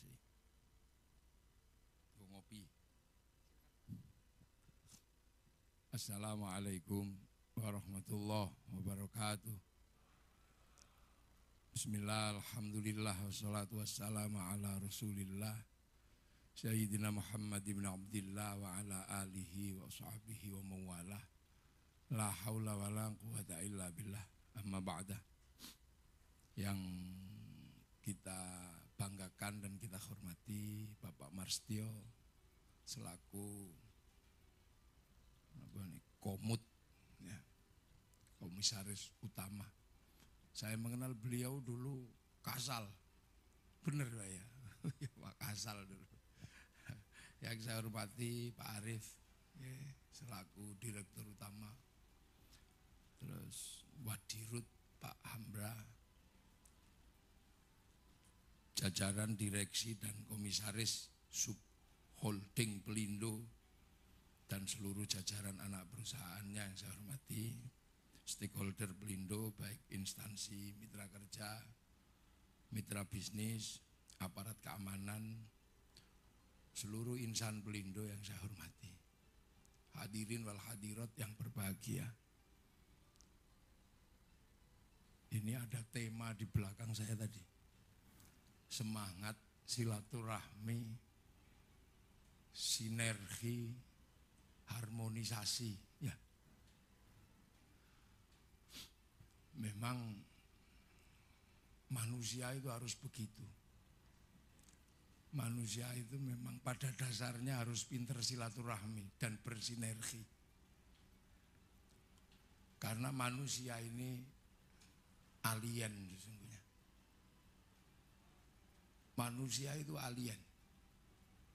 sih. Ngopi. Assalamualaikum warahmatullahi wabarakatuh. Bismillah, alhamdulillah, wassalatu wassalamu ala rasulillah Sayyidina Muhammad ibn Abdillah wa ala alihi wa sahbihi wa mawalah. La hawla wa la quwata illa billah. Amma ba'dah. Yang kita banggakan dan kita hormati Bapak Marstio selaku Komut, ya, komisaris utama. Saya mengenal beliau dulu Kasal, bener Pak ya, Pak Kasal dulu. Yang saya hormati Pak Arif, ya, selaku direktur utama. Terus Wadirut Pak Hamra, jajaran direksi dan komisaris subholding Pelindo, dan seluruh jajaran anak perusahaannya yang saya hormati, stakeholder Pelindo baik instansi mitra kerja, mitra bisnis, aparat keamanan, seluruh insan Pelindo yang saya hormati. Hadirin wal hadirat yang berbahagia. Ini ada tema di belakang saya tadi. Semangat silaturahmi, sinergi, harmonisasi, ya. Memang manusia itu harus begitu. Manusia itu memang pada dasarnya harus pinter silaturahmi dan bersinergi. Karena manusia ini alien sesungguhnya. Manusia itu alien.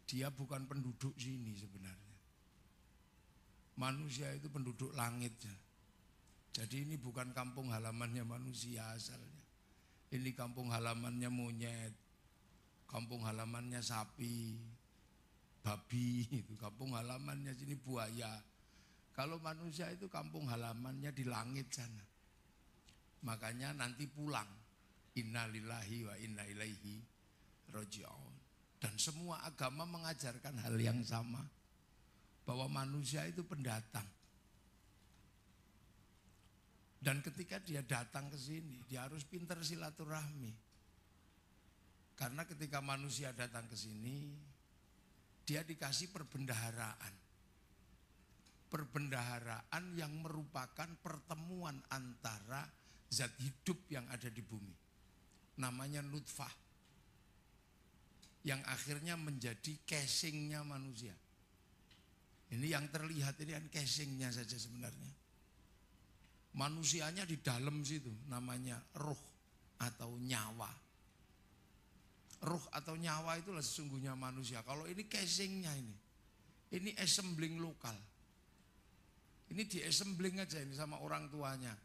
Dia bukan penduduk sini sebenarnya. Manusia itu penduduk langit. Jadi ini bukan kampung halamannya manusia asalnya. Ini kampung halamannya monyet, kampung halamannya sapi, babi, itu kampung halamannya sini buaya. Kalau manusia itu kampung halamannya di langit sana. Makanya nanti pulang. Inna lillahi wa inna ilaihi raji'un. Dan semua agama mengajarkan hal yang sama, bahwa manusia itu pendatang. Dan ketika dia datang ke sini, dia harus pintar silaturahmi. Karena ketika manusia datang ke sini, dia dikasih perbendaharaan. Perbendaharaan yang merupakan pertemuan antara zat hidup yang ada di bumi. Namanya nutfah. Yang akhirnya menjadi casingnya manusia. Ini yang terlihat ini kan casingnya saja sebenarnya. Manusianya di dalam situ namanya ruh atau nyawa. Ruh atau nyawa itulah sesungguhnya manusia. Kalau ini casingnya ini. Ini assembling lokal. Ini di assembling aja ini sama orang tuanya.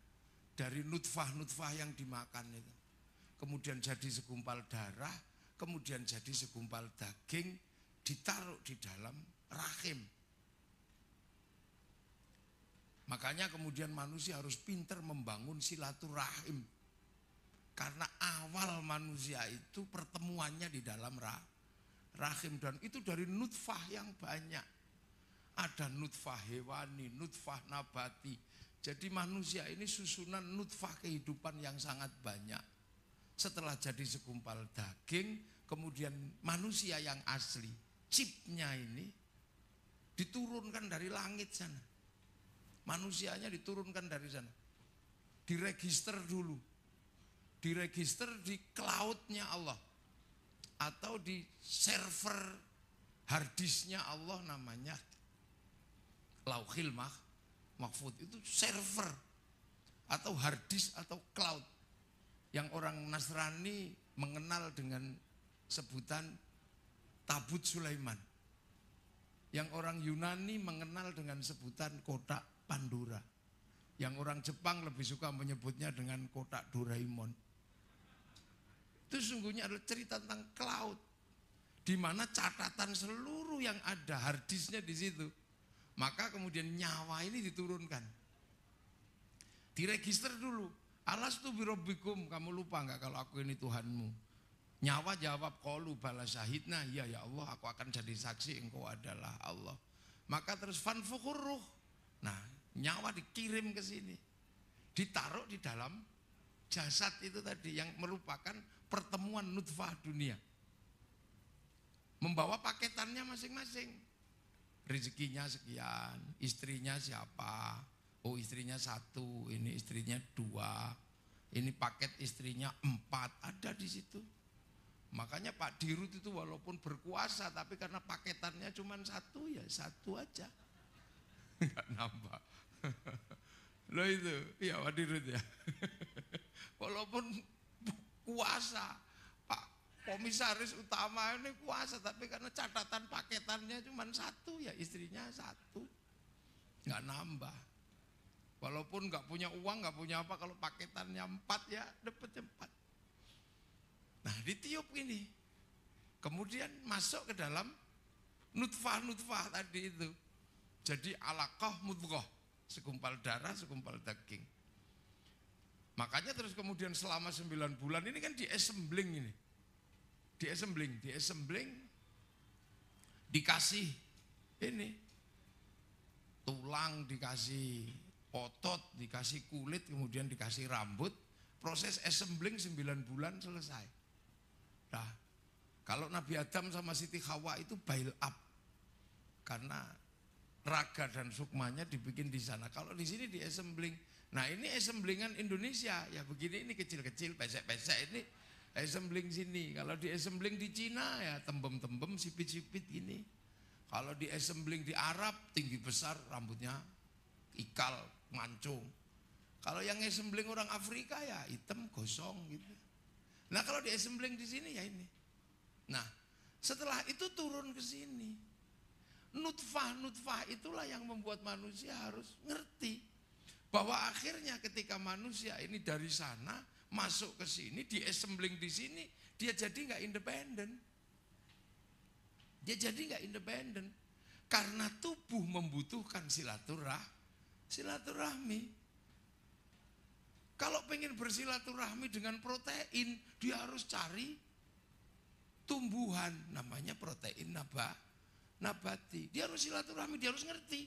Dari nutfah-nutfah yang dimakan itu. Kemudian jadi segumpal darah, kemudian jadi segumpal daging, ditaruh di dalam rahim. Makanya kemudian manusia harus pintar membangun silaturahim. Karena awal manusia itu pertemuannya di dalam rahim. Dan itu dari nutfah yang banyak. Ada nutfah hewani, nutfah nabati. Jadi manusia ini susunan nutfah kehidupan yang sangat banyak. Setelah jadi segumpal daging, kemudian manusia yang asli, chipnya ini diturunkan dari langit sana. Manusianya diturunkan dari sana. Diregister dulu. Diregister di cloudnya Allah. Atau di server harddisknya Allah namanya Lauhil Mahfud. Itu server. Atau harddisk atau cloud. Yang orang Nasrani mengenal dengan sebutan Tabut Sulaiman. Yang orang Yunani mengenal dengan sebutan kotak Pandora. Yang orang Jepang lebih suka menyebutnya dengan kotak Doraemon. Itu sungguhnya adalah cerita tentang cloud, di mana catatan seluruh yang ada harddisknya di situ. Maka kemudian nyawa ini diturunkan, diregister dulu. Alastu birabbikum, kamu lupa nggak kalau aku ini Tuhanmu? Nyawa jawab qalu bala syahidna, ya Allah aku akan jadi saksi engkau adalah Allah. Maka terus fanfukhur ruh. Nah, nyawa dikirim ke sini. Ditaruh di dalam jasad itu tadi yang merupakan pertemuan nutfah dunia. Membawa paketannya masing-masing. Rezekinya sekian, istrinya siapa? Oh istrinya 1, ini istrinya 2, ini paket istrinya 4, ada di situ. Makanya Pak Dirut itu walaupun berkuasa tapi karena paketannya cuma 1 ya 1 aja. Enggak nambah. Loh itu, iya Pak Dirut ya. Walaupun kuasa, Pak Komisaris utama ini kuasa tapi karena catatan paketannya cuma 1 ya istrinya 1. Enggak nambah. Walaupun enggak punya uang, enggak punya apa, kalau paketannya 4 ya dapatnya 4. Nah ditiup ini, kemudian masuk ke dalam nutfah tadi itu. Jadi alaqah mudghah, segumpal darah, segumpal daging. Makanya terus kemudian selama 9 bulan ini kan diesembling ini. Diesembling, dikasih ini, tulang dikasih, otot dikasih, kulit, kemudian dikasih rambut. Proses assembling 9 bulan selesai. Nah, kalau Nabi Adam sama Siti Hawa itu bail up karena raga dan sukmanya dibikin di sana. Kalau di sini di assembling. Nah, ini assemblingan Indonesia ya begini, ini kecil-kecil, pesek-pesek, ini assembling sini. Kalau di assembling di Cina ya tembem-tembem, sipit-sipit gini. Kalau di assembling di Arab tinggi besar, rambutnya ikal, mancung. Kalau yang assembling orang Afrika ya hitam, gosong gitu. Nah kalau di assembling di sini ya ini. Nah setelah itu turun ke sini. Nutfah itulah yang membuat manusia harus ngerti bahwa akhirnya ketika manusia ini dari sana masuk ke sini, di assembling di sini, dia jadi nggak independen. Dia jadi nggak independen karena tubuh membutuhkan silaturahmi. Kalau pengen bersilaturahmi dengan protein, dia harus cari tumbuhan, namanya protein nabati. Dia harus silaturahmi, dia harus ngerti.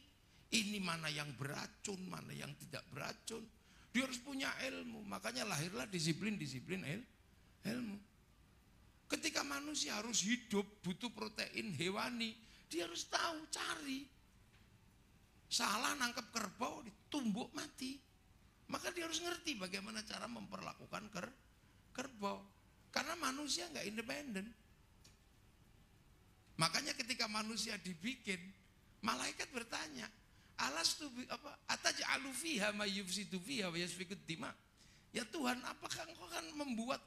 Ini mana yang beracun, mana yang tidak beracun. Dia harus punya ilmu, makanya lahirlah disiplin ilmu. Ketika manusia harus hidup, butuh protein hewani, dia harus tahu, cari. Salah nangkep kerbau, ditumbuk mati. Maka dia harus ngerti bagaimana cara memperlakukan kerbau. Karena manusia nggak independen. Makanya ketika manusia dibikin, malaikat bertanya, ataj'alu fiha ma yufsidu fiha wa yasfikud dima. Ya Tuhan, apakah engkau akan membuat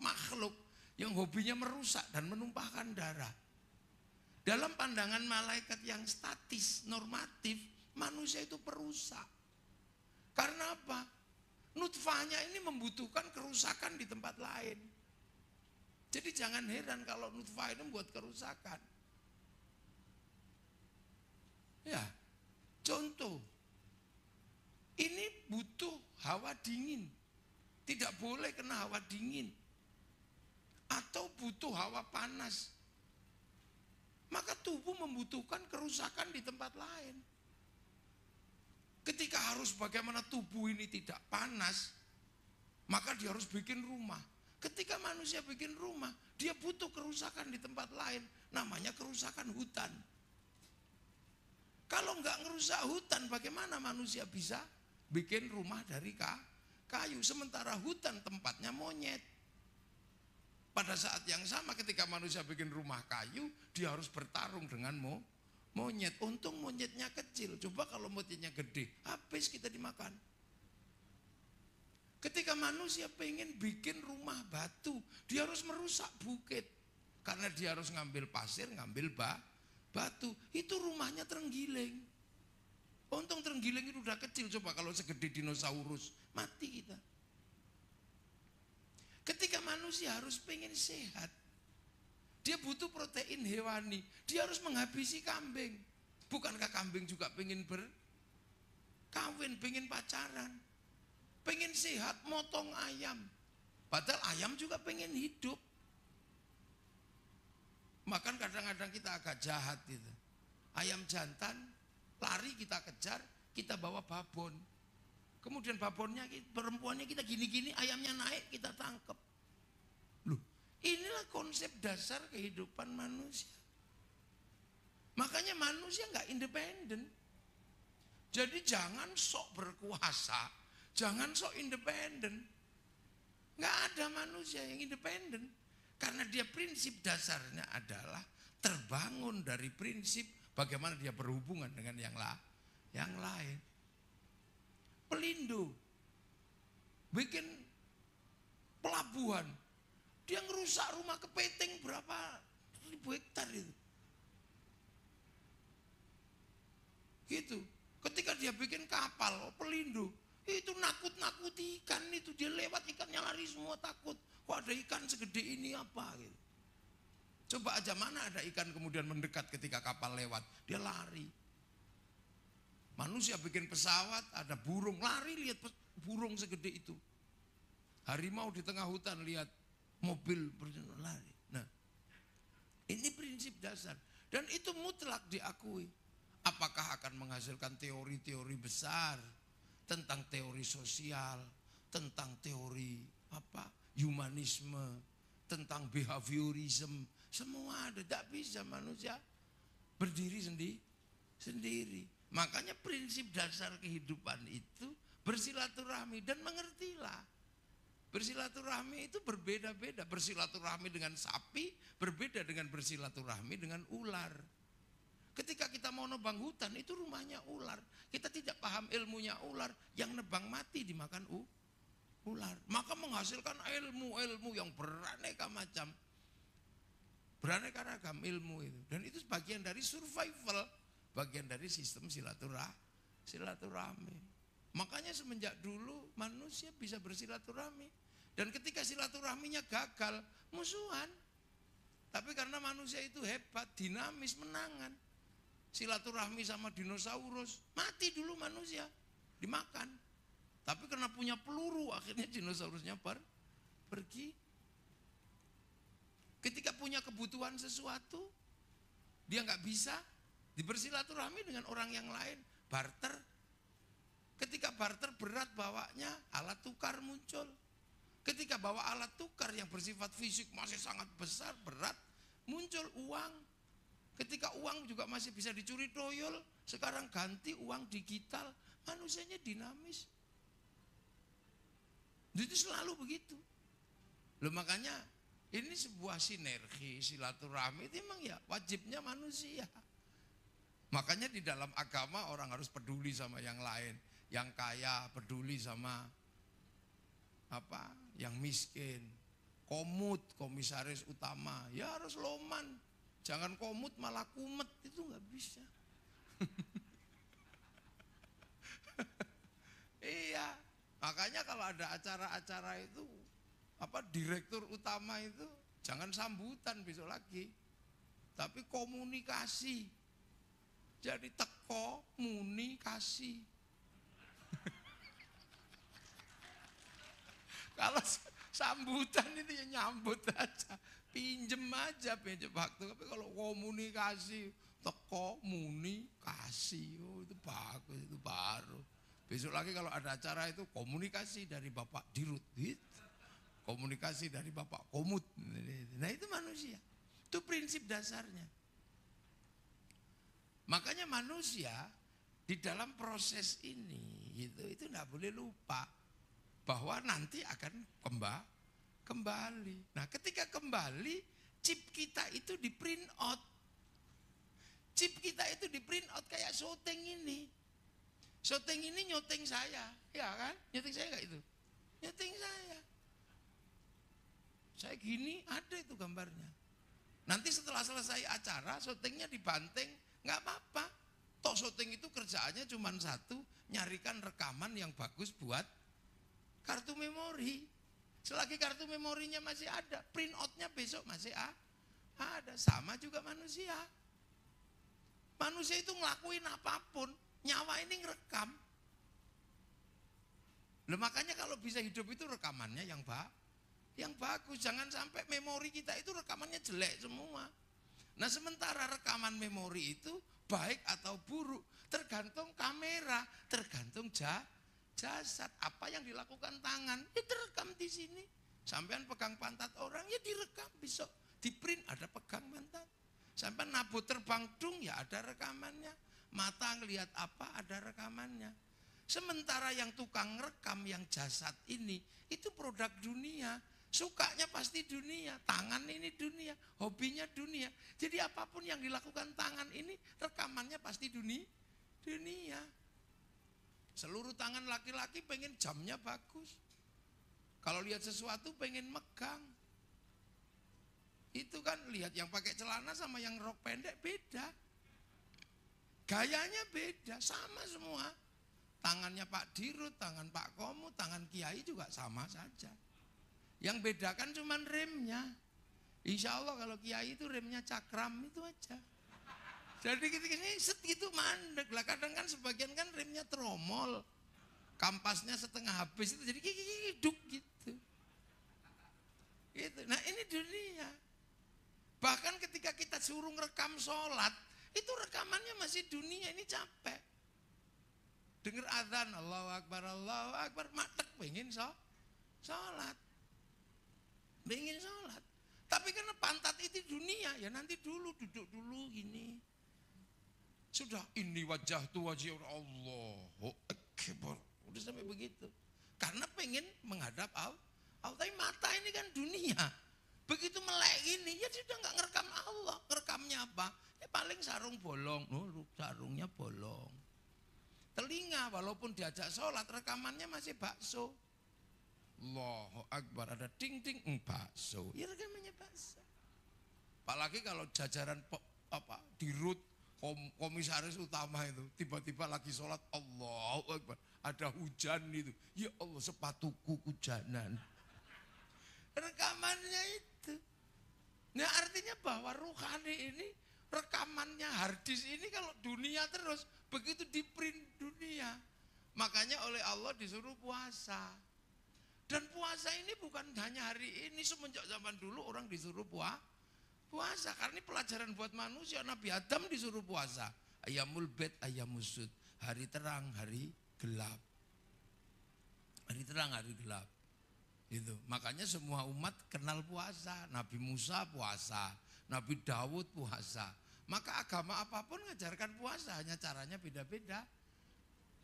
makhluk yang hobinya merusak dan menumpahkan darah? Dalam pandangan malaikat yang statis, normatif, manusia itu perusak. Karena apa? Nutfahnya ini membutuhkan kerusakan di tempat lain. Jadi jangan heran kalau nutfah ini membuat kerusakan. Ya, contoh. Ini butuh hawa dingin. Tidak boleh kena hawa dingin. Atau butuh hawa panas. Maka tubuh membutuhkan kerusakan di tempat lain. Ketika harus bagaimana tubuh ini tidak panas, maka dia harus bikin rumah. Ketika manusia bikin rumah, dia butuh kerusakan di tempat lain, namanya kerusakan hutan. Kalau enggak ngerusak hutan, bagaimana manusia bisa bikin rumah dari kayu, sementara hutan tempatnya monyet. Pada saat yang sama ketika manusia bikin rumah kayu, dia harus bertarung dengan monyet. Untung monyetnya kecil. Coba kalau monyetnya gede, habis kita dimakan. Ketika manusia pengen bikin rumah batu, dia harus merusak bukit. Karena dia harus ngambil pasir, ngambil batu. Itu rumahnya terenggiling. Untung terenggiling itu udah kecil. Coba kalau segede dinosaurus, mati kita. Ketika manusia harus pengen sehat, dia butuh protein hewani. Dia harus menghabisi kambing. Bukankah kambing juga pengen berkawin, pengen pacaran, pengen sehat, motong ayam. Padahal ayam juga pengen hidup. Bahkan kadang-kadang kita agak jahat gitu. Ayam jantan, lari kita kejar, kita bawa babon. Kemudian babonnya, perempuannya kita gini-gini, ayamnya naik, kita tangkap. Loh, inilah konsep dasar kehidupan manusia. Makanya manusia nggak independen. Jadi jangan sok berkuasa, jangan sok independen. Nggak ada manusia yang independen. Karena dia prinsip dasarnya adalah terbangun dari prinsip bagaimana dia berhubungan dengan yang lain. Pelindo, bikin pelabuhan, dia ngerusak rumah kepiting berapa ribu hektar itu. Gitu. Ketika dia bikin kapal, pelindo, itu nakut-nakuti ikan itu. Dia lewat, ikannya lari semua takut. Kok ada ikan segede ini apa gitu. Coba aja mana ada ikan kemudian mendekat ketika kapal lewat. Dia lari. Manusia bikin pesawat, ada burung, lari lihat burung segede itu. Harimau di tengah hutan lihat mobil lari. Nah, ini prinsip dasar. Dan itu mutlak diakui. Apakah akan menghasilkan teori-teori besar tentang teori sosial, tentang teori humanisme, tentang behaviorism, semua ada. Tidak bisa manusia berdiri sendiri. Makanya prinsip dasar kehidupan itu bersilaturahmi dan mengertilah. Bersilaturahmi itu berbeda-beda. Bersilaturahmi dengan sapi berbeda dengan bersilaturahmi dengan ular. Ketika kita mau nebang hutan, itu rumahnya ular. Kita tidak paham ilmunya ular, yang nebang mati dimakan ular. Maka menghasilkan ilmu-ilmu yang beraneka macam. Beraneka ragam ilmu itu. Dan itu bagian dari survival, bagian dari sistem silaturahmi. Makanya semenjak dulu manusia bisa bersilaturahmi. Dan ketika silaturahminya gagal, musuhan. Tapi karena manusia itu hebat, dinamis, menangan. Silaturahmi sama dinosaurus, mati dulu manusia, dimakan. Tapi karena punya peluru, akhirnya dinosaurusnya pergi. Ketika punya kebutuhan sesuatu, dia nggak bisa dibersilaturahmi dengan orang yang lain, barter. Ketika barter berat bawanya, alat tukar muncul. Ketika bawa alat tukar yang bersifat fisik masih sangat besar, berat, muncul uang. Ketika uang juga masih bisa dicuri toyol, sekarang ganti uang digital, manusianya dinamis. Itu selalu begitu. Loh, makanya ini sebuah sinergi silaturahmi itu memang ya wajibnya manusia. Makanya di dalam agama orang harus peduli sama yang lain. Yang kaya peduli sama yang miskin. Komut, komisaris utama, ya harus loman. Jangan komut malah kumet, itu nggak bisa. Iya, makanya kalau ada acara-acara itu, direktur utama itu jangan sambutan besok lagi, tapi komunikasi. Jadi teko muni kasih. Kalau sambutan itu ya nyambut aja. Pinjem waktu. Tapi kalau komunikasi, teko, muni, kasih, itu bagus, itu baru. Besok lagi kalau ada acara itu komunikasi dari Bapak Dirut, gitu. Komunikasi dari Bapak Komut. Nah itu manusia, itu prinsip dasarnya. Makanya manusia di dalam proses ini, itu tidak boleh lupa bahwa nanti akan kembali. Nah ketika kembali, chip kita itu di print out. Chip kita itu di print out kayak syuting ini. Syuting ini nyuting saya, ya kan? Nyuting saya enggak itu? Nyuting saya. Saya gini, ada itu gambarnya. Nanti setelah selesai acara, syutingnya dibanting, enggak apa-apa. Toh syuting itu kerjaannya cuma satu, nyarikan rekaman yang bagus buat kartu memori. Selagi kartu memorinya masih ada, print outnya besok masih ada. Sama juga manusia. Manusia itu ngelakuin apapun, nyawa ini ngerekam. Loh, makanya kalau bisa hidup itu rekamannya yang bagus. Jangan sampai memori kita itu rekamannya jelek semua. Nah sementara rekaman memori itu baik atau buruk tergantung kamera, tergantung jasad. Apa yang dilakukan tangan, ya terekam di sini. Sampean pegang pantat orang, ya direkam besok. Di print ada pegang pantat. Sampean nabut terbang dung, ya ada rekamannya. Mata ngelihat apa, ada rekamannya. Sementara yang tukang rekam, yang jasad ini, itu produk dunia. Sukanya pasti dunia, tangan ini dunia, hobinya dunia. Jadi apapun yang dilakukan tangan ini, rekamannya pasti dunia. Seluruh tangan laki-laki pengen jamnya bagus. Kalau lihat sesuatu pengen megang. Itu kan lihat yang pakai celana sama yang rok pendek beda. Gayanya beda, sama semua. Tangannya Pak Dirut, tangan Pak Komu, tangan Kiai juga sama saja. Yang bedakan cuman remnya. Insya Allah kalau Kiai itu remnya cakram itu aja. Jadi ini set gitu mandek lah. Kadang kan sebagian kan remnya tromol. Kampasnya setengah habis itu jadi hidup gitu. Gitu. Nah ini dunia. Bahkan ketika kita suruh rekam sholat, itu rekamannya masih dunia, ini capek. Dengar azan, Allahu Akbar, matek pengen sholat. Pengen sholat. Tapi karena pantat itu dunia, ya nanti dulu, duduk dulu gini. Sudah ini wajah tu wajah Allahu Akbar. Udah sampai begitu. Karena pengen menghadap Allah. Tapi mata ini kan dunia. Begitu melek ini, ya sudah nggak ngerekam Allah. Ngerekamnya apa? Ya paling sarung bolong. Sarungnya bolong. Telinga walaupun diajak sholat, rekamannya masih bakso. Allahu Akbar, ada ding-ding, bakso. Ya rekamannya bakso. Apalagi kalau jajaran dirut, komisaris utama itu, tiba-tiba lagi sholat, Allahu Akbar, ada hujan itu. Ya Allah, sepatuku hujanan. Rekamannya itu. Nah artinya bahwa ruhani ini, rekamannya harddisk ini kalau dunia terus, begitu di print dunia. Makanya oleh Allah disuruh puasa. Dan puasa ini bukan hanya hari ini, semenjak zaman dulu orang disuruh puasa. Karena ini pelajaran buat manusia, Nabi Adam disuruh puasa. Ayamul bed, ayamusud. Hari terang, hari gelap. Hari terang, hari gelap. Itu. Makanya semua umat kenal puasa. Nabi Musa puasa, Nabi Dawud puasa. Maka agama apapun ngajarkan puasa, hanya caranya beda-beda.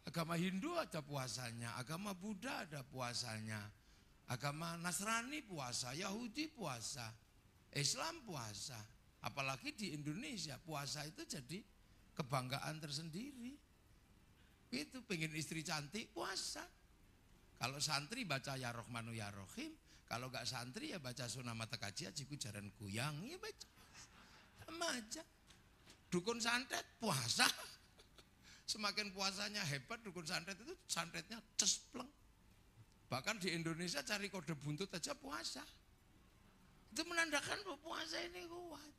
Agama Hindu ada puasanya, agama Buddha ada puasanya, agama Nasrani puasa, Yahudi puasa, Islam puasa. Apalagi di Indonesia puasa itu jadi kebanggaan tersendiri. Itu pengen istri cantik puasa. Kalau santri baca ya Rohmanu ya Rohim, kalau gak santri ya baca Sunamata Kaji Ajiku Jaran Kuyang, ya baca sama aja. Dukun santet puasa. Semakin puasanya hebat dukun santet itu santetnya cespleng. Bahkan di Indonesia cari kode buntut aja puasa. Itu menandakan bahwa puasa ini kuat.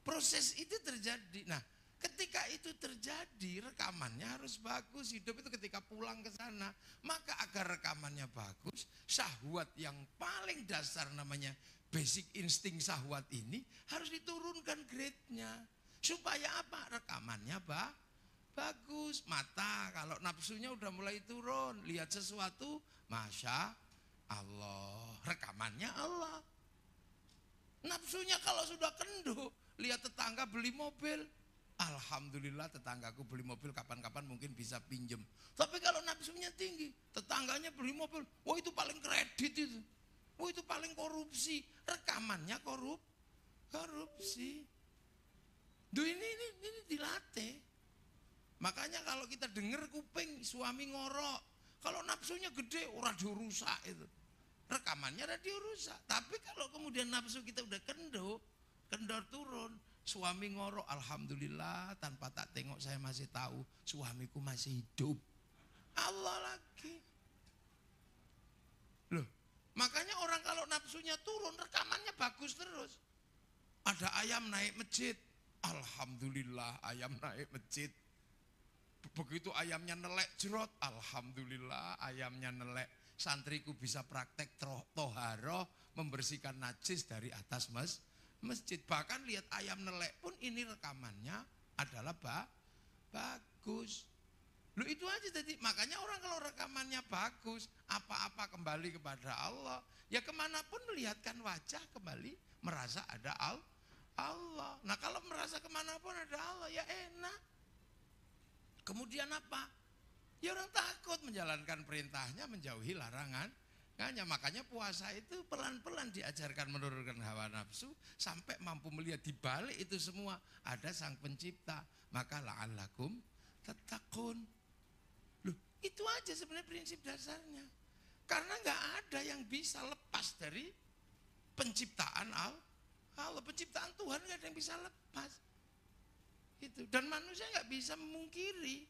Proses itu terjadi. Nah, ketika itu terjadi rekamannya harus bagus. Hidup itu ketika pulang ke sana, maka agar rekamannya bagus, syahwat yang paling dasar namanya basic insting syahwat ini harus diturunkan grade-nya. Supaya apa? Rekamannya bagus. Mata kalau nafsunya udah mulai turun, lihat sesuatu, Masya Allah, rekamannya Allah. Nafsunya kalau sudah kendu, lihat tetangga beli mobil, alhamdulillah tetanggaku beli mobil, kapan-kapan mungkin bisa pinjem. Tapi kalau nafsunya tinggi, tetangganya beli mobil, wah itu paling kredit itu. Wah itu paling korupsi, rekamannya korupsi. Duh ini dilatih. Makanya kalau kita dengar kuping suami ngorok, kalau nafsunya gede orang dirusak itu. Rekamannya radio rusak. Tapi kalau kemudian nafsu kita udah kendor turun, suami ngorok, alhamdulillah tanpa tak tengok saya masih tahu suamiku masih hidup. Allah lagi. Loh, makanya orang kalau nafsunya turun rekamannya bagus terus. Ada ayam naik masjid. Alhamdulillah ayam naik masjid. Begitu ayamnya nelek jerot, alhamdulillah ayamnya nelek. Santriku bisa praktek toharoh membersihkan najis dari atas masjid. Bahkan lihat ayam nelek pun ini rekamannya adalah bagus. Lu itu aja tadi. Makanya orang kalau rekamannya bagus, apa-apa kembali kepada Allah. Ya kemanapun melihatkan wajah kembali merasa ada Allah. Nah kalau merasa kemanapun ada Allah ya enak. Kemudian apa? Ya orang takut menjalankan perintahnya, menjauhi larangan. Makanya puasa itu pelan-pelan diajarkan menurunkan hawa nafsu sampai mampu melihat di balik itu semua ada Sang Pencipta. Maka la'allakum tattaqun. Loh, itu aja sebenarnya prinsip dasarnya. Karena nggak ada yang bisa lepas dari penciptaan Allah. Penciptaan Tuhan nggak ada yang bisa lepas. Itu. Dan manusia nggak bisa memungkiri.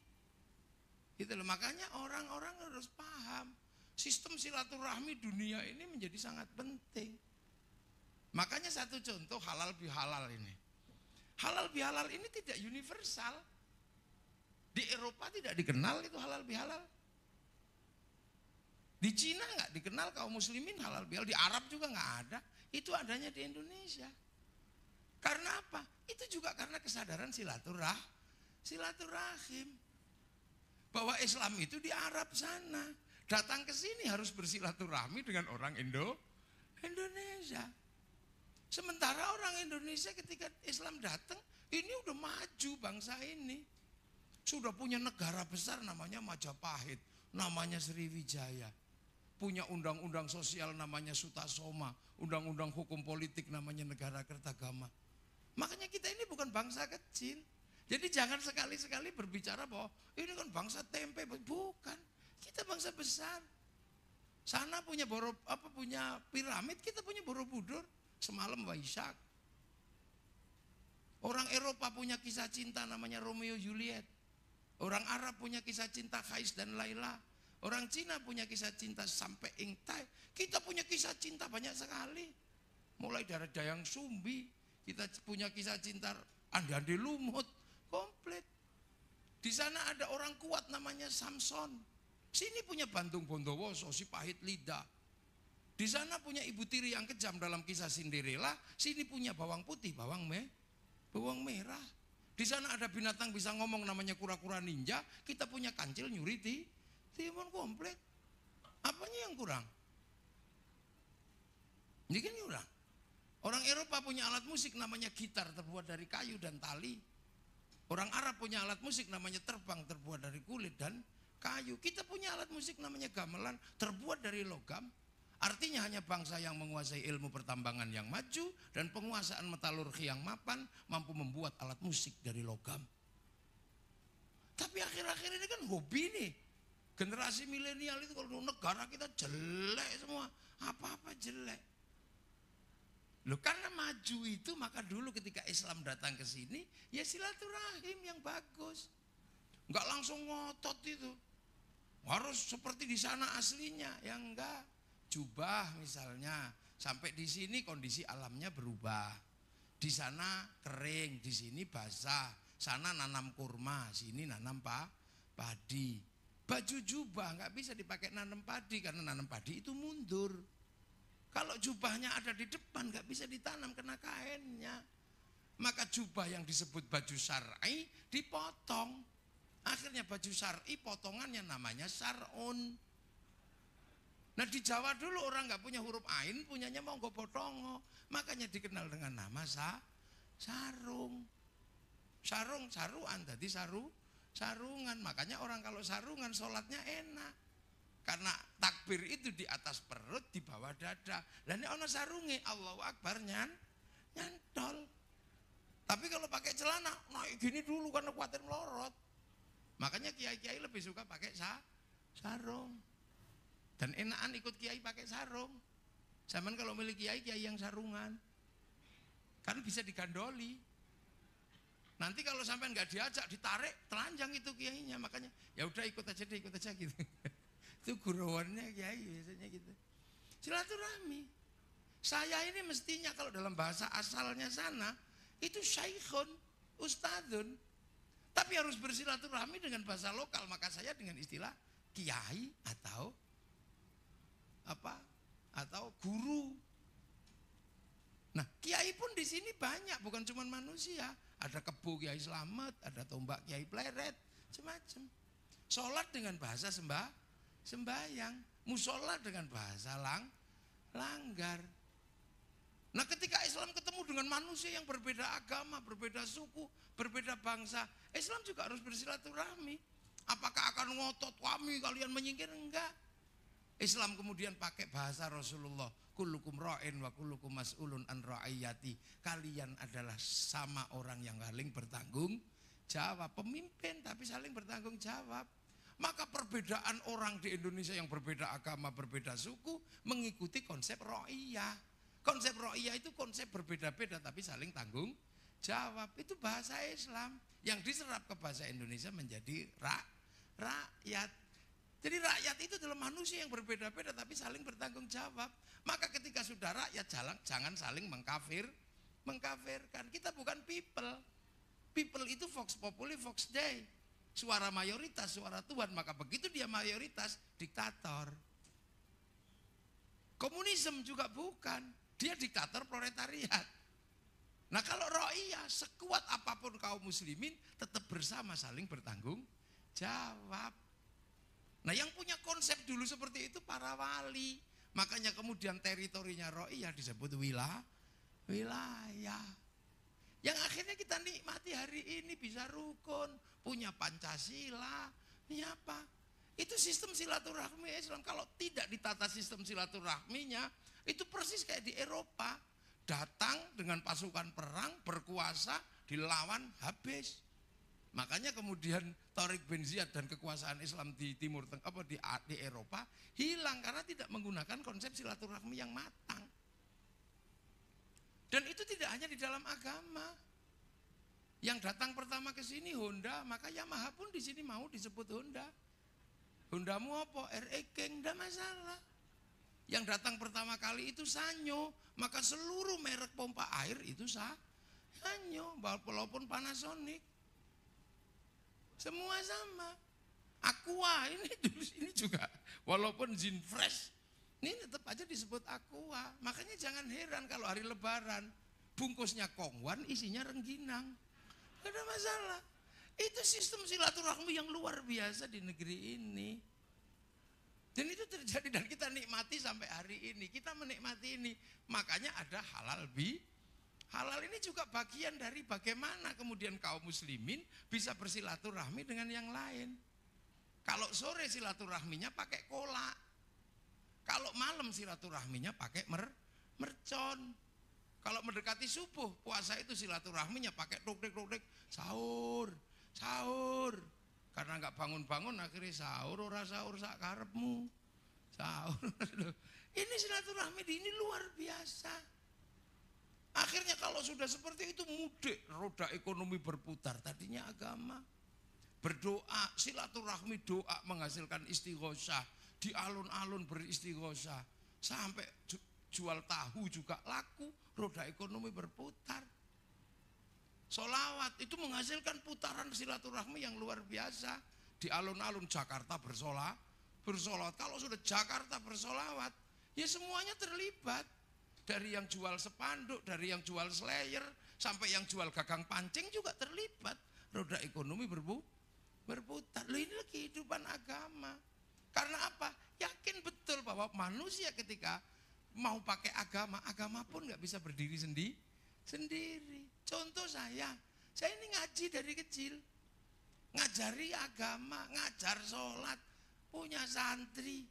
Gitu loh. Makanya orang-orang harus paham. Sistem silaturahmi dunia ini menjadi sangat penting. Makanya satu contoh halal bihalal ini. Halal bihalal ini tidak universal. Di Eropa tidak dikenal itu halal bihalal. Di Cina nggak dikenal kaum muslimin halal bihalal. Di Arab juga nggak ada. Itu adanya di Indonesia. Karena apa? Itu juga karena kesadaran silaturahim. Bahwa Islam itu di Arab sana. Datang ke sini harus bersilaturahmi dengan orang Indonesia. Sementara orang Indonesia ketika Islam datang, ini udah maju bangsa ini. Sudah punya negara besar namanya Majapahit, namanya Sriwijaya. Punya undang-undang sosial namanya Sutasoma, undang-undang hukum politik namanya Negara Kertagama. Makanya kita ini bukan bangsa kecil. Jadi jangan sekali-sekali berbicara bahwa ini kan bangsa tempe, bukan. Kita bangsa besar. Sana punya punya piramid, kita punya Borobudur. Semalam Waisak. Orang Eropa punya kisah cinta namanya Romeo Juliet. Orang Arab punya kisah cinta Khais dan Laila. Orang Cina punya kisah cinta sampai Ingtai. Kita punya kisah cinta banyak sekali. Mulai dari Dayang Sumbi, kita punya kisah cinta Andi Lumut, komplit. Di sana ada orang kuat namanya Samson. Sini punya Bantung Bondowoso, si pahit lidah. Di sana punya Ibu Tiri yang kejam dalam kisah Cinderella. Sini punya bawang putih, bawang merah. Di sana ada binatang bisa ngomong namanya kura-kura ninja. Kita punya kancil nyuri timun komplit. Apanya yang kurang? Ini kan kurang. Orang Eropa punya alat musik namanya gitar terbuat dari kayu dan tali. Orang Arab punya alat musik namanya terbang terbuat dari kulit dan kayu. Kita punya alat musik namanya gamelan terbuat dari logam. Artinya hanya bangsa yang menguasai ilmu pertambangan yang maju dan penguasaan metalurgi yang mapan mampu membuat alat musik dari logam. Tapi akhir-akhir ini kan hobi nih. Generasi milenial itu kalau negara kita jelek semua. Apa-apa jelek. Loh karena maju itu maka dulu ketika Islam datang ke sini ya silaturahim yang bagus. Enggak langsung ngotot itu. Harus seperti di sana aslinya, ya enggak. Jubah misalnya, sampai di sini kondisi alamnya berubah. Di sana kering, di sini basah. Sana nanam kurma, sini nanam padi. Baju jubah enggak bisa dipakai nanam padi karena nanam padi itu mundur. Kalau jubahnya ada di depan enggak bisa ditanam kena kainnya. Maka jubah yang disebut baju syar'i dipotong. Akhirnya baju syar'i potongannya namanya sar'un. Nah di Jawa dulu orang nggak punya huruf ain, punyanya monggo potongo. Makanya dikenal dengan nama sarung. Saruan, tadi sarungan. Makanya orang kalau sarungan sholatnya enak. Karena takbir itu di atas perut, di bawah dada. Dan ini ono sarunge, Allahu Akbar nyantol. Tapi kalau pakai celana, naik gini dulu karena khawatir melorot. Makanya kiai-kiai lebih suka pakai sarung. Dan enakan ikut kiai pakai sarung. Zaman kalau milih kiai yang sarungan. Kan bisa digandoli. Nanti kalau sampai nggak diajak, ditarik, telanjang itu kiainya. Makanya ya udah ikut aja gitu. Itu guruannya kiai biasanya gitu. Silaturahmi. Saya ini mestinya kalau dalam bahasa asalnya sana itu syaikhun, ustadzun. Tapi harus bersilaturahmi dengan bahasa lokal, maka saya dengan istilah kiai atau apa? Atau guru. Nah, kiai pun di sini banyak, bukan cuma manusia. Ada kebo Kiai Slamet, ada tombak Kiai Pleret, macam-macam. Sholat dengan bahasa sembahyang, musola dengan bahasa langgar. Nah ketika Islam ketemu dengan manusia yang berbeda agama, berbeda suku, berbeda bangsa, Islam juga harus bersilaturahmi. Apakah akan ngotot kalian menyingkir? Enggak. Islam kemudian pakai bahasa Rasulullah, kullukum ra'in wa kullukum mas'ulun an ra'iyati. Kalian adalah sama orang yang saling bertanggung jawab, pemimpin tapi saling bertanggung jawab. Maka perbedaan orang di Indonesia yang berbeda agama, berbeda suku mengikuti konsep ra'iyah. Konsep ra'iyah itu konsep berbeda-beda tapi saling tanggung jawab. Itu bahasa Islam yang diserap ke bahasa Indonesia menjadi rakyat. Jadi rakyat itu adalah manusia yang berbeda-beda tapi saling bertanggung jawab. Maka ketika sudah rakyat jangan saling mengkafirkan. Kita bukan people. People itu vox populi, vox dei. Suara mayoritas, suara Tuhan. Maka begitu dia mayoritas, diktator. Komunisme juga bukan. Dia diktator proletariat. Nah kalau ra'iyah, sekuat apapun kaum muslimin tetap bersama saling bertanggung jawab. Nah yang punya konsep dulu seperti itu para wali. Makanya kemudian teritorinya ra'iyah disebut wilayah. Yang akhirnya kita nikmati hari ini bisa rukun, punya Pancasila, ini apa? Itu sistem silaturahmi Islam. Kalau tidak ditata sistem silaturahminya, itu persis kayak di Eropa. Datang dengan pasukan perang, berkuasa, dilawan, habis. Makanya kemudian Tariq bin Ziyad dan kekuasaan Islam di Timur Tengah di Eropa hilang karena tidak menggunakan konsep silaturahmi yang matang. Dan itu tidak hanya di dalam agama. Yang datang pertama ke sini Honda, maka Yamaha pun di sini mau disebut Honda. Hondamu apa? RE King, enggak masalah. Yang datang pertama kali itu Sanyo, maka seluruh merek pompa air itu Sanyo, walaupun Panasonic. Semua sama. Aqua ini juga walaupun Zin Fresh ini tetap aja disebut Aqua. Makanya jangan heran kalau hari Lebaran bungkusnya kongwan isinya rengginang. Gak ada masalah. Itu sistem silaturahmi yang luar biasa di negeri ini. Dan itu terjadi dan kita nikmati sampai hari ini. Kita menikmati ini. Makanya ada halal halal ini juga bagian dari bagaimana kemudian kaum muslimin bisa bersilaturahmi dengan yang lain. Kalau sore silaturahminya pakai kolak. Kalau malam silaturahminya pakai mercon. Kalau mendekati subuh puasa itu silaturahminya pakai tuk-tuk sahur. Karena nggak bangun-bangun akhirnya sahur ora sahur sak karepmu. Sahur. Ini silaturahmi ini luar biasa. Akhirnya kalau sudah seperti itu mudik, roda ekonomi berputar. Tadinya agama, berdoa, silaturahmi doa menghasilkan istighosah. Di alun-alun beristighosah. Sampai jual tahu juga laku, roda ekonomi berputar. Sholawat itu menghasilkan putaran silaturahmi yang luar biasa. Di alun-alun Jakarta bersolawat. Kalau sudah Jakarta bersolawat, ya semuanya terlibat. Dari yang jual spanduk, dari yang jual slayer, sampai yang jual gagang pancing juga terlibat. Roda ekonomi berputar. Loh ini kehidupan agama. Karena apa? Yakin betul bahwa manusia ketika mau pakai agama pun gak bisa berdiri sendiri. Contoh saya ini ngaji dari kecil. Ngajari agama, ngajar sholat, punya santri.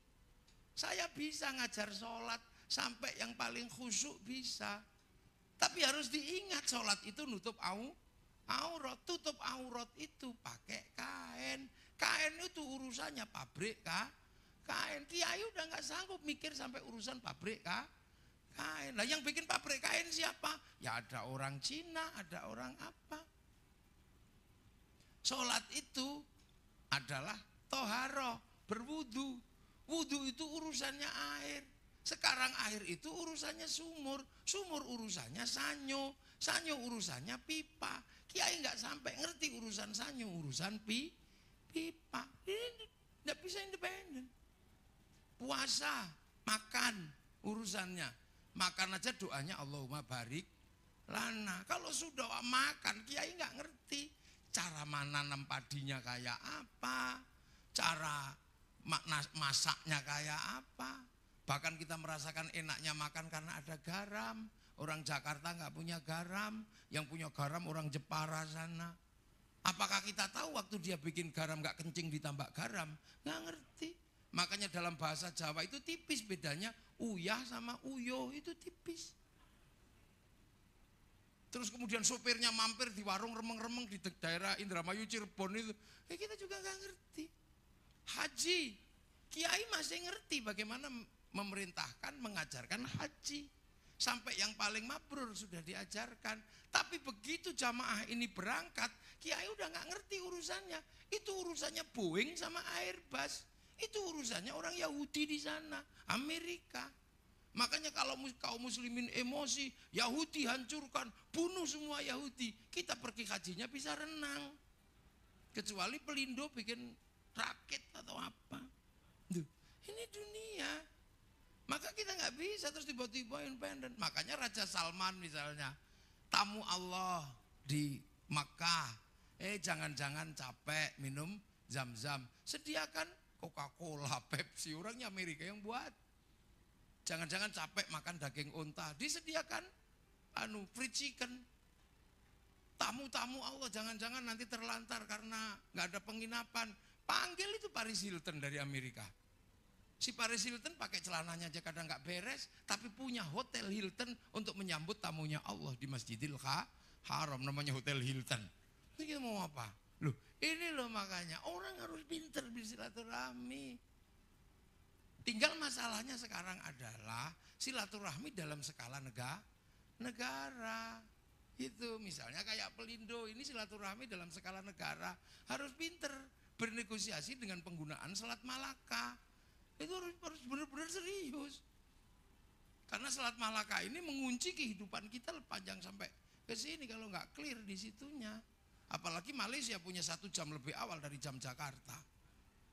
Saya bisa ngajar sholat. Sampai yang paling khusyuk bisa. Tapi harus diingat sholat itu nutup aurat. Tutup aurat itu pakai kain. Kain itu urusannya pabrik kain. Kiai udah gak sanggup mikir sampai urusan pabrik kain. Lah yang bikin pabrik kain siapa? Ya ada orang Cina, ada orang apa. Sholat itu adalah toharoh, berwudu. Wudu itu urusannya air. Sekarang air itu urusannya sumur urusannya sanyo urusannya pipa. Kiai nggak sampai ngerti urusan sanyo, urusan pipa. Ini nggak bisa independen. Puasa, makan urusannya. Makan aja doanya Allahumma barik lana. Kalau sudah makan, kiai nggak ngerti cara menanam padinya kayak apa, cara masaknya kayak apa. Bahkan kita merasakan enaknya makan karena ada garam. Orang Jakarta nggak punya garam, yang punya garam orang Jepara sana. Apakah kita tahu waktu dia bikin garam nggak kencing ditambah garam? Nggak ngerti. Makanya dalam bahasa Jawa itu tipis bedanya uyah sama uyo, itu tipis. Terus kemudian sopirnya mampir di warung remeng-remeng di daerah Indramayu Cirebon itu, kita juga nggak ngerti. Haji, kiai masih ngerti bagaimana memerintahkan, mengajarkan haji. Sampai yang paling mabrur sudah diajarkan. Tapi begitu jamaah ini berangkat, kiai udah nggak ngerti urusannya. Itu urusannya Boeing sama Airbus. Itu urusannya orang Yahudi di sana, Amerika. Makanya kalau kaum muslimin emosi, Yahudi hancurkan, bunuh semua Yahudi. Kita pergi hajinya bisa renang. Kecuali Pelindo bikin rakit atau apa. Duh, ini dunia. Maka kita nggak bisa terus tiba-tiba independen. Makanya Raja Salman misalnya, tamu Allah di Makkah. Jangan-jangan capek minum zam-zam. Sediakan Coca-Cola, Pepsi, orangnya Amerika yang buat. Jangan-jangan capek makan daging unta, disediakan free chicken. Tamu-tamu Allah jangan-jangan nanti terlantar karena nggak ada penginapan. Panggil itu Paris Hilton dari Amerika. Si Paris Hilton pakai celananya aja kadang nggak beres, tapi punya hotel Hilton untuk menyambut tamunya Allah di Masjidil Haram, namanya Hotel Hilton. Ini kita mau apa? Loh, ini loh makanya orang harus pinter bersilaturahmi. Tinggal masalahnya sekarang adalah silaturahmi dalam skala negara. Itu misalnya kayak Pelindo ini silaturahmi dalam skala negara. Harus pinter bernegosiasi dengan penggunaan Selat Malaka. Itu harus benar-benar serius. Karena Selat Malaka ini mengunci kehidupan kita panjang sampai ke sini kalau nggak clear di situnya. Apalagi Malaysia punya 1 jam lebih awal dari jam Jakarta.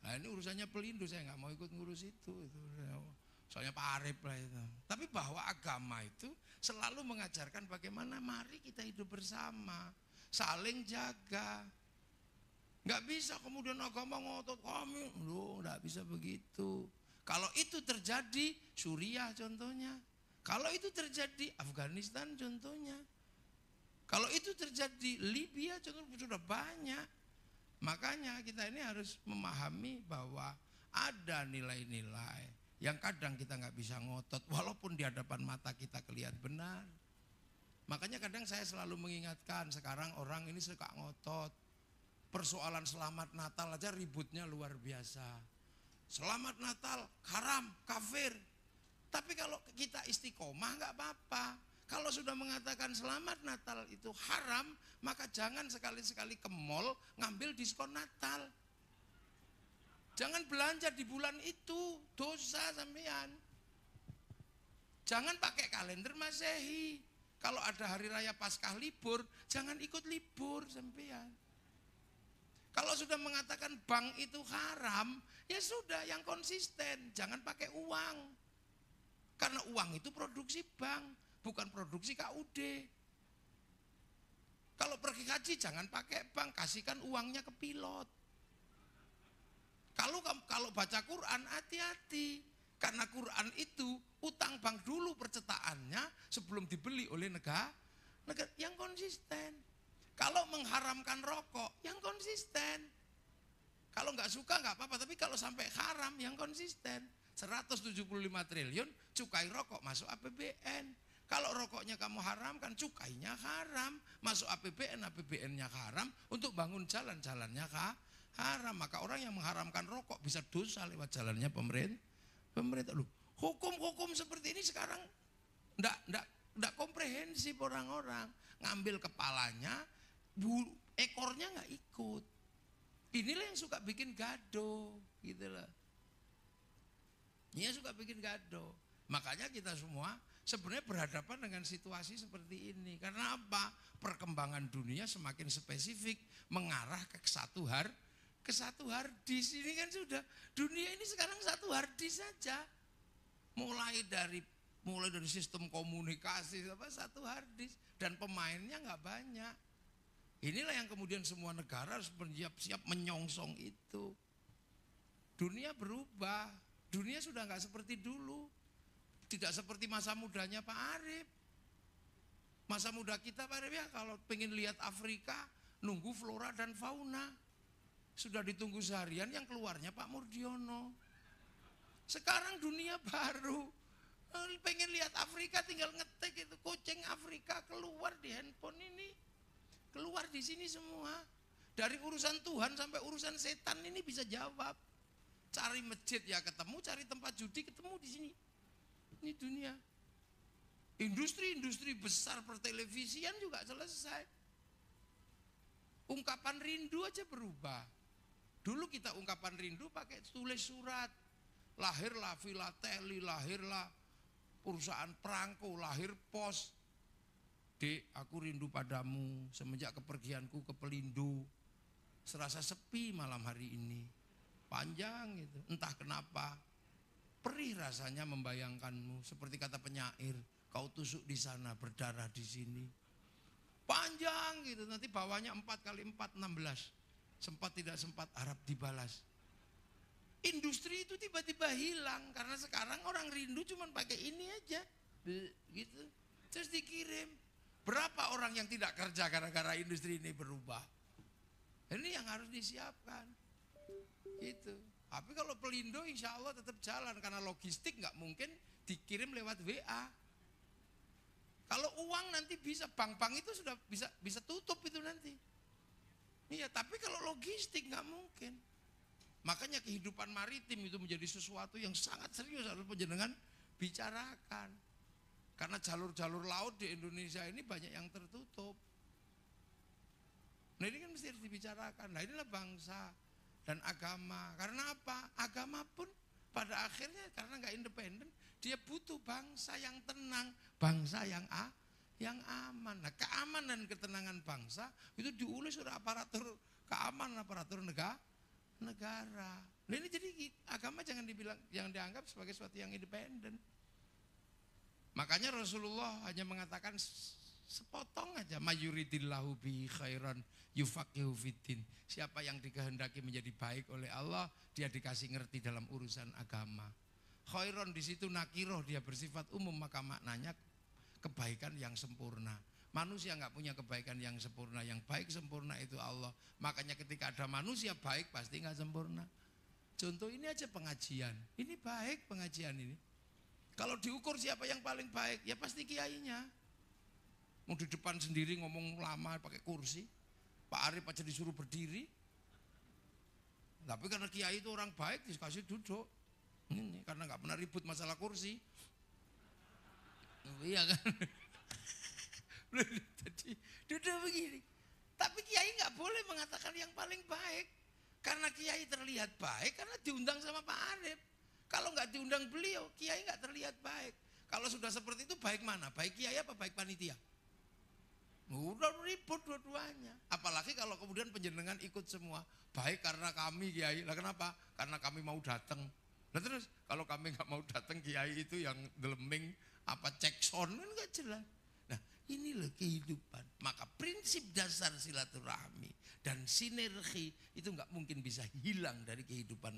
Nah ini urusannya Pelindo, saya nggak mau ikut ngurus itu. Soalnya Pak Arif lah itu. Tapi bahwa agama itu selalu mengajarkan bagaimana mari kita hidup bersama, saling jaga. Nggak bisa kemudian agama ngotot kami, loh nggak bisa begitu. Kalau itu terjadi Suriah contohnya, kalau itu terjadi Afghanistan contohnya, kalau itu terjadi Libya contohnya sudah banyak. Makanya kita ini harus memahami bahwa ada nilai-nilai yang kadang kita nggak bisa ngotot walaupun di hadapan mata kita kelihatan benar. Makanya kadang saya selalu mengingatkan sekarang orang ini suka ngotot. Persoalan selamat Natal aja ributnya luar biasa. Selamat Natal haram, kafir. Tapi kalau kita istiqomah nggak apa-apa. Kalau sudah mengatakan selamat Natal itu haram, maka jangan sekali-sekali ke mall ngambil diskon Natal. Jangan belanja di bulan itu, dosa sampean. Jangan pakai kalender Masehi. Kalau ada hari raya Paskah libur, jangan ikut libur sampean. Kalau sudah mengatakan bank itu haram, ya sudah yang konsisten, jangan pakai uang. Karena uang itu produksi bank, bukan produksi KUD. Kalau pergi haji jangan pakai bank, kasihkan uangnya ke pilot. Kalau baca Quran hati-hati, karena Quran itu utang bank dulu percetakannya sebelum dibeli oleh negara yang konsisten. Kalau mengharamkan rokok yang konsisten. Kalau nggak suka nggak apa-apa, tapi kalau sampai haram yang konsisten. 175 triliun cukai rokok masuk APBN. Kalau rokoknya kamu haramkan, cukainya haram, masuk APBN, APBN-nya haram, untuk bangun jalan-jalannya haram. Maka orang yang mengharamkan rokok bisa dosa lewat jalannya pemerintah. Loh, hukum-hukum seperti ini sekarang enggak komprehensif orang-orang. Ngambil kepalanya, ekornya nggak ikut. Inilah yang suka bikin gaduh, gitu loh. Ini suka bikin gaduh. Makanya kita semua sebenarnya berhadapan dengan situasi seperti ini. Karena apa? Perkembangan dunia semakin spesifik mengarah ke satu harddisk. Ini kan sudah dunia ini sekarang satu harddisk saja. Mulai dari Mulai dari sistem komunikasi sampai satu hard disk dan pemainnya nggak banyak. Inilah yang kemudian semua negara harus bersiap-siap menyongsong itu. Dunia berubah, dunia sudah nggak seperti dulu, tidak seperti masa mudanya Pak Arif. Masa muda kita Pak Arif ya kalau pengen lihat Afrika nunggu flora dan fauna. Sudah ditunggu seharian yang keluarnya Pak Murdiono. Sekarang dunia baru. Pengen lihat Afrika tinggal ngetik itu kucing Afrika keluar di handphone ini. Keluar di sini semua. Dari urusan Tuhan sampai urusan setan ini bisa jawab. Cari masjid ya ketemu, cari tempat judi ketemu di sini. Ini dunia. Industri-industri besar pertelevisian juga selesai. Ungkapan rindu aja berubah. Dulu kita ungkapan rindu pakai tulis surat. Lahirlah filateli, lahirlah perusahaan perangko, lahir pos. Dek, aku rindu padamu semenjak kepergianku ke Pelindo. Serasa sepi malam hari ini. Panjang gitu, entah kenapa. Perih rasanya membayangkanmu, seperti kata penyair, kau tusuk di sana, berdarah di sini. Panjang gitu, nanti bawahnya 4 kali 4, 16. Sempat tidak sempat harap dibalas. Industri itu tiba-tiba hilang karena sekarang orang rindu cuma pakai ini aja, gitu. Terus dikirim. Berapa orang yang tidak kerja gara-gara industri ini berubah? Ini yang harus disiapkan, gitu. Tapi kalau Pelindo insya Allah tetap jalan karena logistik nggak mungkin dikirim lewat WA. Kalau uang nanti bisa bank-bank itu sudah bisa tutup itu nanti. Iya, tapi kalau logistik nggak mungkin. Makanya kehidupan maritim itu menjadi sesuatu yang sangat serius harus penjenengan bicarakan. Karena jalur-jalur laut di Indonesia ini banyak yang tertutup. Nah ini kan mesti harus dibicarakan. Nah inilah bangsa dan agama. Karena apa? Agama pun pada akhirnya karena nggak independen, dia butuh bangsa yang tenang, bangsa yang aman. Nah keamanan dan ketenangan bangsa itu diulis oleh aparatur keamanan, aparatur negara. Nah ini jadi agama jangan dianggap sebagai sesuatu yang independen. Makanya Rasulullah hanya mengatakan sepotong aja, mayuridillahu bi khairan yufaqihu fiddin. Siapa yang dikehendaki menjadi baik oleh Allah, dia dikasih ngerti dalam urusan agama. Khairan di situ nakiroh, dia bersifat umum, maka maknanya kebaikan yang sempurna. Manusia nggak punya kebaikan yang sempurna, yang baik sempurna itu Allah. Makanya ketika ada manusia baik pasti nggak sempurna. Contoh ini aja pengajian, ini baik pengajian ini. Kalau diukur siapa yang paling baik, ya pasti kiainya. Mau di depan sendiri ngomong lama pakai kursi, Pak Arif aja disuruh berdiri. Tapi karena kiai itu orang baik, dikasih duduk. Ini karena nggak pernah ribut masalah kursi. Iya kan? Jadi duduk begini. Tapi kiai nggak boleh mengatakan yang paling baik. Karena kiai terlihat baik karena diundang sama Pak Arif. Kalau nggak diundang beliau, kiai nggak terlihat baik. Kalau sudah seperti itu baik mana? Baik kiai apa baik panitia? Udah ribut dua-duanya. Apalagi kalau kemudian penjenengan ikut semua. Baik karena kami kiai. Lah kenapa? Karena kami mau datang. Nah terus kalau kami nggak mau datang, kiai itu yang geleming apa cekson kan nggak jelas. Nah inilah kehidupan. Maka prinsip dasar silaturahmi dan sinergi itu nggak mungkin bisa hilang dari kehidupan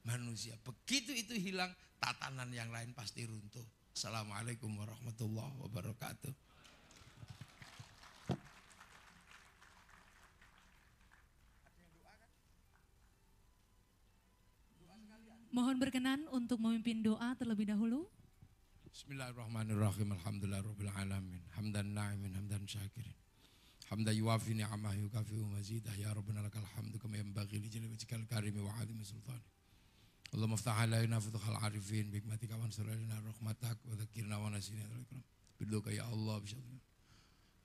manusia. Begitu itu hilang, tatanan yang lain pasti runtuh. Assalamualaikum warahmatullahi wabarakatuh. Mohon berkenan untuk memimpin doa terlebih dahulu. Bismillahirrahmanirrahim. Alhamdulillahirabbil alamin. Hamdan na'imin hamdan syakirin. Hamdan yuwafi ni'amahu yukafi'u mazidah. Ya Rabbana lakal hamdu kama yanbaghi li jalali wajhikal karimi wa 'azimi sultanik. Allahumma aftah alaina futuhal arifin bi hikmatika wa ansur alaina rahmatak wa dzakirna wa nasina dzikra. Biduka ya Allah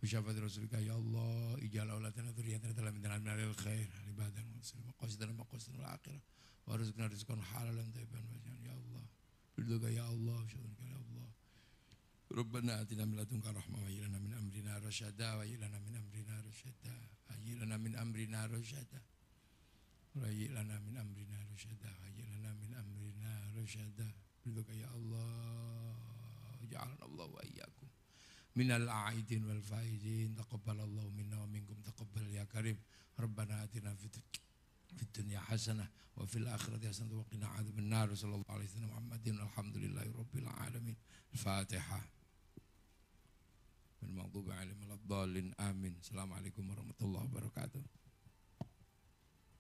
bisyafati rasulika ya Allah ij'al auladana dzurriyyatan dalam minal khair ibadan muslimin qasidana maqasidul akhirah wa rizqna rizqan halalan thayyiban ya Allah. Biduka ya Allah bisyafati ya Allah. Rabbana atina min ladunka rahmah wa hab lana min amrina rasyada wa hab lana min amrina rasyada wa hab lana min amrina rasyada. Rayi lana min amrina rasyada, rayi lana min amrina rasyada. Biduka ya Allah, ja'alna Allah wa iyyakum minal a'idin wal faizin. Taqabbalallahu minna wa minkum taqabbal ya karim. Rabbana atina fid dunya hasanah wa fil akhirati hasanah wa qina adzabannar. Sallallahu alaihi wasallam Muhammadin alhamdulillahi rabbil alamin. Al-Fatihah. Bil maghdubi alaihim waladdallin. Amin. Assalamualaikum warahmatullahi wabarakatuh.